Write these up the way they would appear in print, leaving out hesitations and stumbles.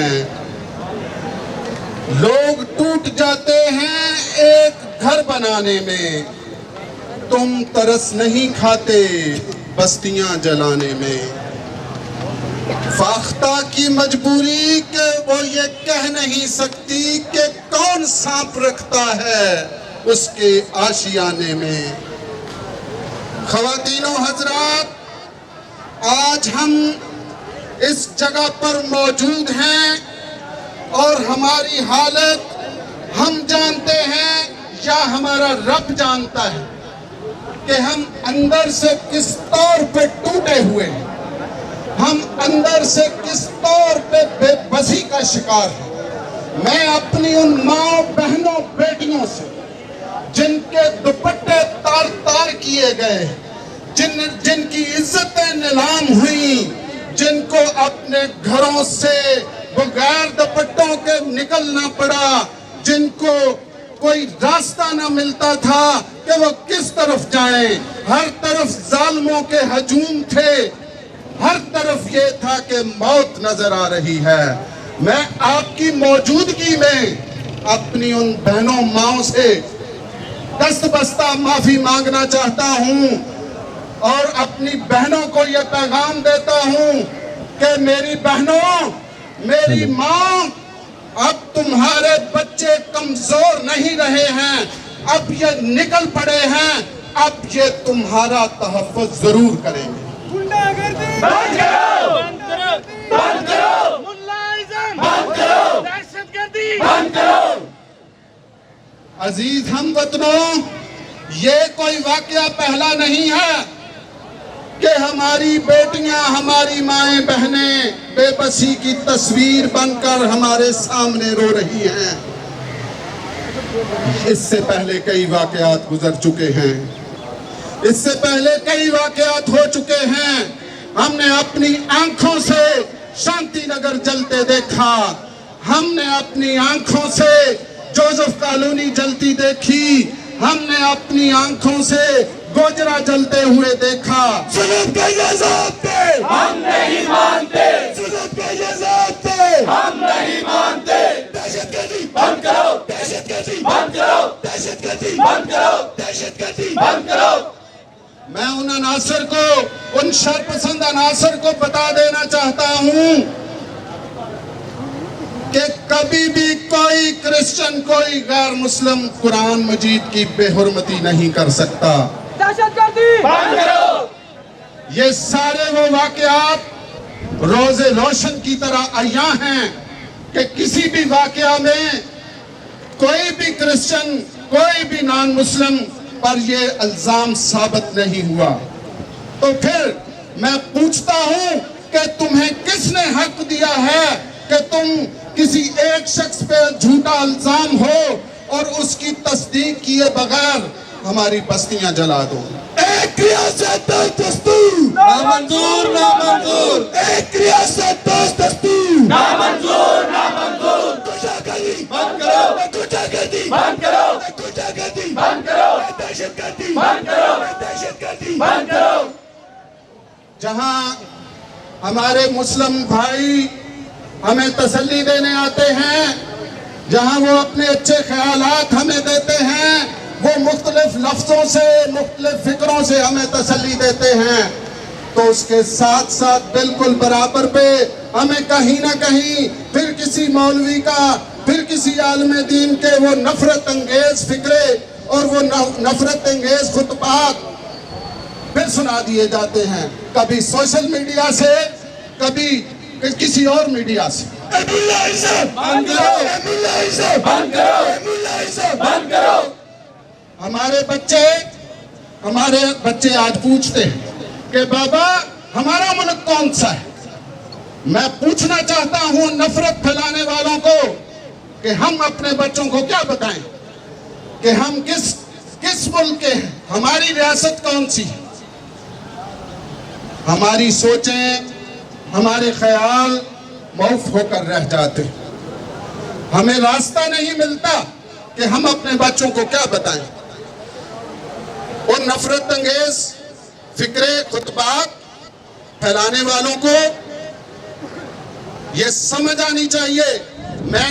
ہیں۔ لوگ ٹوٹ جاتے ہیں ایک گھر بنانے میں، تم ترس نہیں کھاتے بستیاں جلانے میں۔ فاختہ کی مجبوری کہ وہ یہ کہہ نہیں سکتی کہ کون سانپ رکھتا ہے اس کے آشیانے میں۔ خواتین و حضرات، آج ہم اس جگہ پر موجود ہیں اور ہماری حالت ہم جانتے ہیں یا ہمارا رب جانتا ہے کہ ہم اندر سے کس طور پہ ٹوٹے ہوئے ہیں، ہم اندر سے کس طور پہ بے بسی کا شکار ہیں۔ میں اپنی ان ماں بہنوں بیٹیوں سے جن کے دوپٹے تار تار کیے گئے، جن کی عزتیں نیلام ہوئیں، جن کو اپنے گھروں سے بغیر دوپٹوں کے نکلنا پڑا، جن کو کوئی راستہ نہ ملتا تھا کہ وہ کس طرف جائیں، ہر طرف ظالموں کے ہجوم تھے، ہر طرف یہ تھا کہ موت نظر آ رہی ہے۔ میں آپ کی موجودگی میں اپنی ان بہنوں ماؤں سے دست بستہ معافی مانگنا چاہتا ہوں اور اپنی بہنوں کو یہ پیغام دیتا ہوں کہ میری بہنوں، میری ماں، اب تمہارے بچے کمزور نہیں رہے ہیں، اب یہ نکل پڑے ہیں، اب یہ تمہارا تحفظ ضرور کریں گے۔ بند کرو، بند کرو، ملائزم بند کرو، دہشت گردی بند کرو۔ عزیز ہم وطنوں، یہ کوئی واقعہ پہلا نہیں ہے کہ ہماری بیٹیاں، ہماری مائیں بہنیں بے بسی کی تصویر بن کر ہمارے سامنے رو رہی ہیں۔ اس سے پہلے کئی واقعات گزر چکے ہیں، اس سے پہلے کئی واقعات ہو چکے ہیں۔ ہم نے اپنی آنکھوں سے شانتی نگر جلتے دیکھا، ہم نے اپنی آنکھوں سے جوزف کالونی جلتی دیکھی، ہم نے اپنی آنکھوں سے گوجرا جلتے ہوئے دیکھا۔ ظلم کے یہ ضابطے ہم نہیں مانتے، ظلم کے یہ ضابطے ہم نہیں مانتے۔ دہشت گردی بند کرو، دہشت گردی بند کرو، دہشت گردی بند کرو، دہشت گردی بند کرو۔ میں ان عناصر کو، ان شرپسند عناصر کو بتا دینا چاہتا ہوں کہ کبھی بھی کوئی کرسچن، کوئی غیر مسلم قرآن مجید کی بے حرمتی نہیں کر سکتا۔ دہشت گردی بند کرو۔ یہ سارے وہ واقعات روز روشن کی طرح عیاں ہیں کہ کسی بھی واقعہ میں کوئی بھی کرسچن، کوئی بھی نان مسلم پر یہ الزام ثابت نہیں ہوا۔ تو پھر میں پوچھتا ہوں کہ تمہیں کس نے حق دیا ہے کہ تم کسی ایک شخص پہ جھوٹا الزام ہو اور اس کی تصدیق کیے بغیر ہماری بستیاں جلا دو؟ ایک ریاست دوست دستور نامنظور، نامنظور، ایک ریاست دوست دستور نامنظور، نامنظور۔ کجا گردی بند کرو، کجا گردی بند کرو، کجا گردی بند کرو، دہشت گردی بند کرو، دہشت گردی بند کرو۔ جہاں ہمارے مسلم بھائی ہمیں تسلی دینے آتے ہیں، جہاں وہ اپنے اچھے خیالات ہمیں دیتے ہیں، وہ مختلف لفظوں سے، مختلف فکروں سے ہمیں تسلی دیتے ہیں، تو اس کے ساتھ ساتھ بالکل برابر پہ ہمیں کہیں نہ کہیں پھر کسی مولوی کا، پھر کسی عالم دین کے وہ نفرت انگیز فکرے اور وہ نفرت انگیز خطبات پھر سنا دیے جاتے ہیں، کبھی سوشل میڈیا سے، کبھی کسی اور میڈیا سے۔ بند کرو، بند کرو، بند کرو۔ ہمارے بچے آج پوچھتے ہیں کہ بابا ہمارا ملک کون سا ہے؟ میں پوچھنا چاہتا ہوں نفرت پھیلانے والوں کو کہ ہم اپنے بچوں کو کیا بتائیں کہ ہم کس ملک کے ہیں، ہماری ریاست کون سی ہے؟ ہماری سوچیں، ہمارے خیال معاف ہو کر رہ جاتے، ہمیں راستہ نہیں ملتا کہ ہم اپنے بچوں کو کیا بتائیں۔ اور نفرت انگیز فکرے، خطبات پھیلانے والوں کو یہ سمجھ آنی چاہیے. میں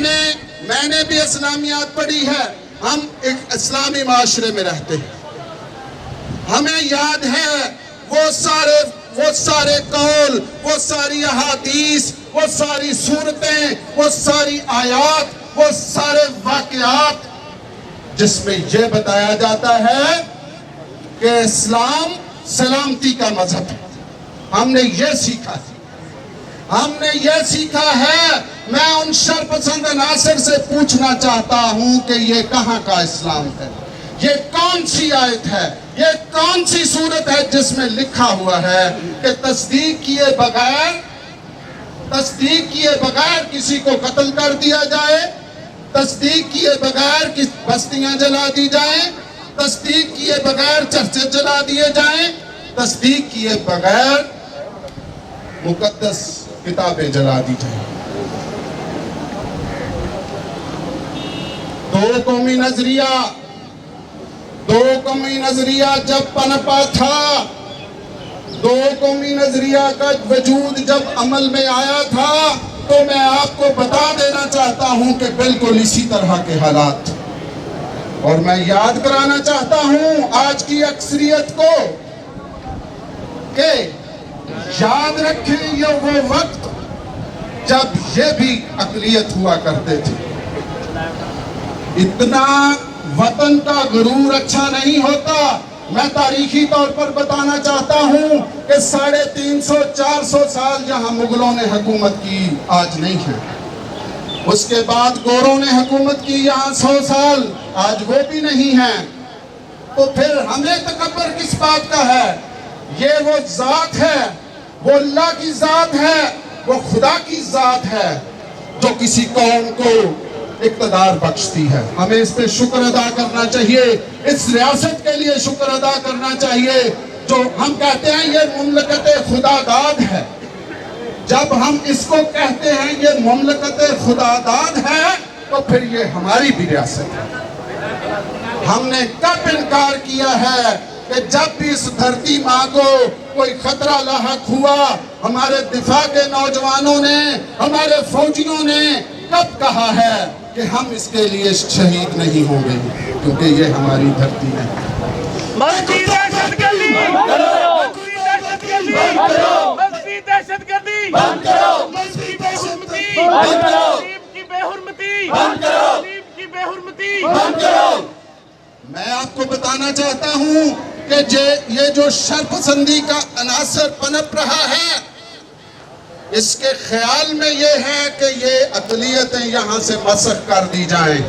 نے بھی اسلامیات پڑھی ہے. ہم ایک اسلامی معاشرے میں رہتے ہیں. ہمیں یاد ہے وہ سارے قول، وہ ساری احادیث، وہ ساری صورتیں، وہ ساری آیات، وہ سارے واقعات جس میں یہ بتایا جاتا ہے کہ اسلام سلامتی کا مذہب ہے. ہم نے یہ سیکھا ہے. ہم نے یہ سیکھا ہے. میں ان شرپسند عناصر سے پوچھنا چاہتا ہوں کہ یہ کہاں کا اسلام ہے؟ یہ کون سی آیت ہے؟ یہ کون سی صورت ہے جس میں لکھا ہوا ہے کہ تصدیق کیے بغیر کسی کو قتل کر دیا جائے، تصدیق کیے بغیر بستیاں جلا دی جائیں، تصدیق کیے بغیر چرچے جلا دیے جائیں، تصدیق کیے بغیر مقدس کتابیں جلا دی جائیں. دو قومی نظریہ جب پنپا تھا، دو قومی نظریہ کا وجود جب عمل میں آیا تھا، تو میں آپ کو بتا دینا چاہتا ہوں کہ بالکل اسی طرح کے حالات. اور میں یاد کرانا چاہتا ہوں آج کی اکثریت کو کہ یاد رکھیں یہ وہ وقت جب یہ بھی اقلیت ہوا کرتے تھے. اتنا وطن کا غرور اچھا نہیں ہوتا. میں تاریخی طور پر بتانا چاہتا ہوں کہ 350-400 سال جہاں مغلوں نے حکومت کی آج نہیں ہے. اس کے بعد گوروں نے حکومت کی یہاں 100 سال، آج وہ بھی نہیں ہے. تو پھر ہمیں تکبر کس بات کا ہے؟ یہ وہ ذات ہے، وہ اللہ کی ذات ہے، وہ خدا کی ذات ہے جو کسی قوم کو اقتدار بخشتی ہے. ہمیں اس پہ شکر ادا کرنا چاہیے. اس ریاست کے لیے شکر ادا کرنا چاہیے جو ہم کہتے ہیں یہ مملکت خدا داد ہے. جب ہم اس کو کہتے ہیں یہ مملکت خدا داد ہے تو پھر یہ ہماری بھی ریاست ہے. ہم نے کب انکار کیا ہے کہ جب بھی اس دھرتی ماں کو کوئی خطرہ لاحق ہوا، ہمارے دفاع کے نوجوانوں نے، ہمارے فوجیوں نے کب کہا ہے کہ ہم اس کے لیے شہید نہیں ہوں گے، کیونکہ یہ ہماری دھرتی ہے. مذہبی دہشت گردی بند کرو، مذہبی دہشت گردی بند کرو، مذہبی دہشت گردی بند کرو، مذہبی دہشت گردی بند کرو، غریب کی بے حرمتی بند کرو، غریب کی بے حرمتی بند کرو. میں آپ کو بتانا چاہتا ہوں کہ یہ جو شرپسندی کا عناصر پنپ رہا ہے، اس کے خیال میں یہ ہے کہ یہ اقلیتیں یہاں سے مسخ کر دی جائیں.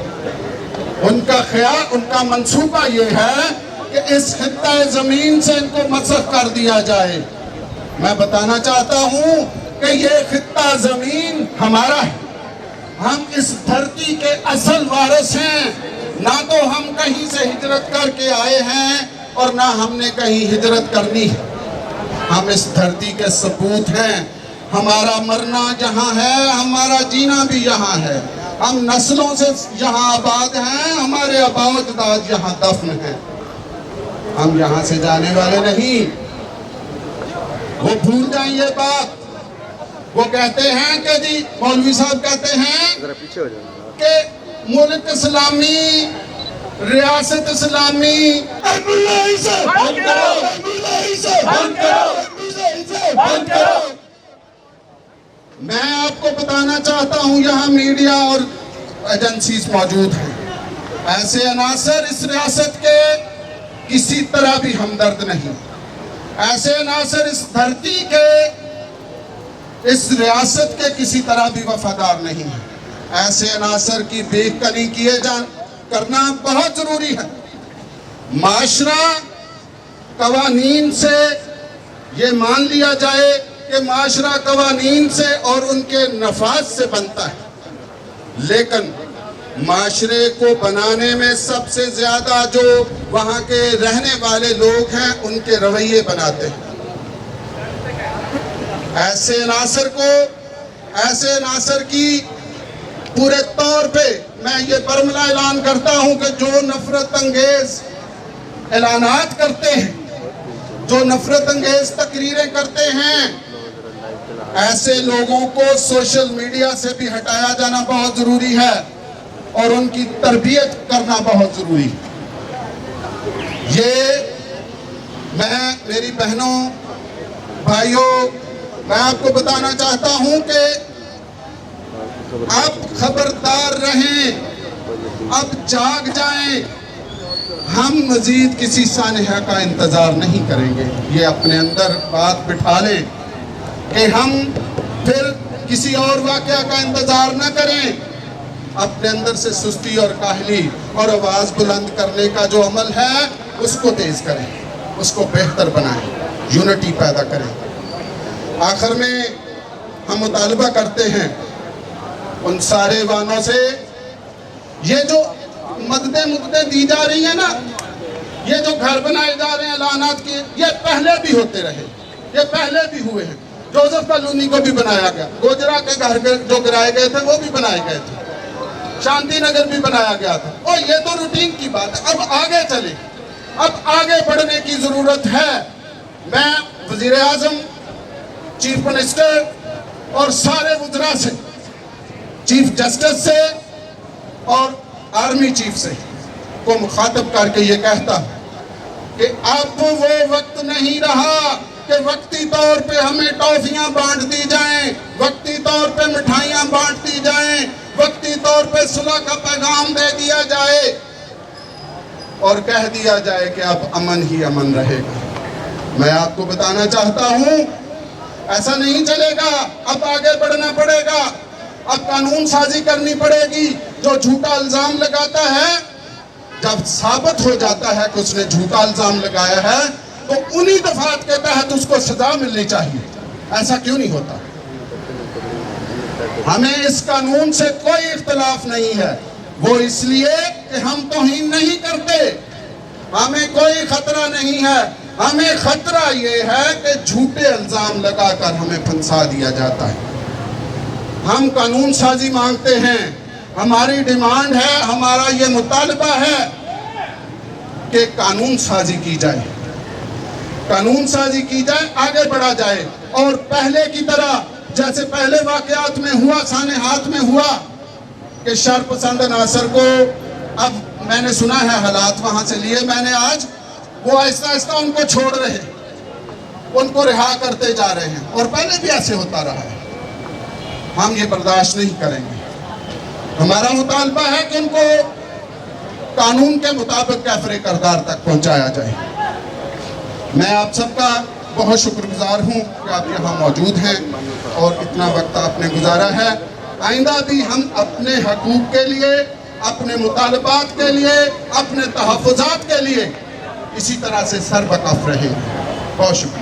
ان کا منصوبہ یہ ہے کہ اس خطہ زمین سے ان کو مسخ کر دیا جائے. میں بتانا چاہتا ہوں کہ یہ خطہ زمین ہمارا ہے. ہم اس دھرتی کے اصل وارث ہیں. نہ تو ہم کہیں سے ہجرت کر کے آئے ہیں اور نہ ہم نے کہیں ہجرت کرنی ہے. ہم اس دھرتی کے سپوت ہیں. ہمارا مرنا جہاں ہے، ہمارا جینا بھی یہاں ہے. ہم نسلوں سے یہاں آباد ہیں، ہمارے آباء و اجداد یہاں دفن ہیں. ہم یہاں سے جانے والے نہیں. وہ بھول جائیں یہ بات. وہ کہتے ہیں کہ جی مولوی صاحب کہتے ہیں کہ ملک اسلامی، ریاست اسلامی. بند کرو، بند کرو، بند کرو. میں آپ کو بتانا چاہتا ہوں یہاں میڈیا اور ایجنسیز موجود ہیں. ایسے عناصر اس ریاست کے کسی طرح بھی ہمدرد نہیں. ایسے عناصر اس دھرتی کے، اس ریاست کے کسی طرح بھی وفادار نہیں ہیں. ایسے عناصر کی بے کنی کرنا بہت ضروری ہے. معاشرہ قوانین سے یہ مان لیا جائے کہ معاشرہ قوانین سے اور ان کے نفاذ سے بنتا ہے، لیکن معاشرے کو بنانے میں سب سے زیادہ جو وہاں کے رہنے والے لوگ ہیں ان کے رویے بناتے ہیں. ایسے عناصر کی پورے طور پہ میں یہ برملا اعلان کرتا ہوں کہ جو نفرت انگیز اعلانات کرتے ہیں، جو نفرت انگیز تقریریں کرتے ہیں، ایسے لوگوں کو سوشل میڈیا سے بھی ہٹایا جانا بہت ضروری ہے اور ان کی تربیت کرنا بہت ضروری ہے۔ میری بہنوں بھائیوں، میں آپ کو بتانا چاہتا ہوں کہ اب خبردار رہیں، اب جاگ جائیں۔ ہم مزید کسی سانحہ کا انتظار نہیں کریں گے۔ یہ اپنے اندر بات بٹھا لیں کہ ہم پھر کسی اور واقعہ کا انتظار نہ کریں۔ اپنے اندر سے سستی اور کاہلی اور آواز بلند کرنے کا جو عمل ہے اس کو تیز کریں، اس کو بہتر بنائیں، یونٹی پیدا کریں۔ آخر میں ہم مطالبہ کرتے ہیں ان سارے ایوانوں سے، یہ جو مددیں دی جا رہی ہیں نا، یہ جو گھر بنائے جا رہے ہیں اعلانات کی، یہ پہلے بھی ہوتے رہے، یہ پہلے بھی ہوئے ہیں۔ جوزف کالونی کو بھی بنایا گیا، گوجرا کے گھر جو گرائے گئے تھے وہ بھی بنائے گئے تھے، شانتی نگر بھی بنایا گیا تھا۔ اور یہ تو روٹین کی بات ہے۔ اب آگے چلیں، اب آگے بڑھنے کی ضرورت ہے۔ میں وزیر اعظم، چیف منسٹر اور سارے وزراء سے، چیف جسٹس سے اور آرمی چیف سے کو مخاطب کر کے یہ کہتا کہ اب وہ وقت نہیں رہا کہ وقتی طور پہ ہمیں ٹافیاں بانٹ دی جائیں، وقتی طور پہ مٹھائیاں بانٹ دی جائیں، وقتی طور پہ صلح کا پیغام دے دیا جائے اور کہہ دیا جائے کہ اب امن ہی امن رہے گا۔ میں آپ کو بتانا چاہتا ہوں ایسا نہیں چلے گا، اب آگے بڑھنا پڑے گا، اب قانون سازی کرنی پڑے گی۔ جو جھوٹا الزام لگاتا ہے، جب ثابت ہو جاتا ہے کہ اس نے جھوٹا الزام لگایا ہے تو انہی دفعات کے تحت اس کو سزا ملنی چاہیے۔ ایسا کیوں نہیں ہوتا؟ ہمیں اس قانون سے کوئی اختلاف نہیں ہے، وہ اس لیے کہ ہم توہین نہیں کرتے، ہمیں کوئی خطرہ نہیں ہے۔ ہمیں خطرہ یہ ہے کہ جھوٹے الزام لگا کر ہمیں پھنسا دیا جاتا ہے۔ ہم قانون سازی مانگتے ہیں، ہماری ڈیمانڈ ہے، ہمارا یہ مطالبہ ہے کہ قانون سازی کی جائے، قانون سازی کی جائے، آگے بڑھا جائے اور پہلے کی طرح جیسے پہلے واقعات میں ہوا، سانحات میں ہوا کہ شر پسند عناصر کو، اب میں نے سنا ہے حالات وہاں سے لیے میں نے آج، وہ آہستہ آہستہ ان کو چھوڑ رہے ہیں، ان کو رہا کرتے جا رہے ہیں، اور پہلے بھی ایسے ہوتا رہا ہے۔ ہم یہ برداشت نہیں کریں گے۔ ہمارا مطالبہ ہے کہ ان کو قانون کے مطابق کیفر کردار تک پہنچایا جائے۔ میں آپ سب کا بہت شکر گزار ہوں کہ آپ یہاں موجود ہیں اور اتنا وقت آپ نے گزارا ہے۔ آئندہ بھی ہم اپنے حقوق کے لیے، اپنے مطالبات کے لیے، اپنے تحفظات کے لیے اسی طرح سے سربکف رہیں۔ بہت شکریہ۔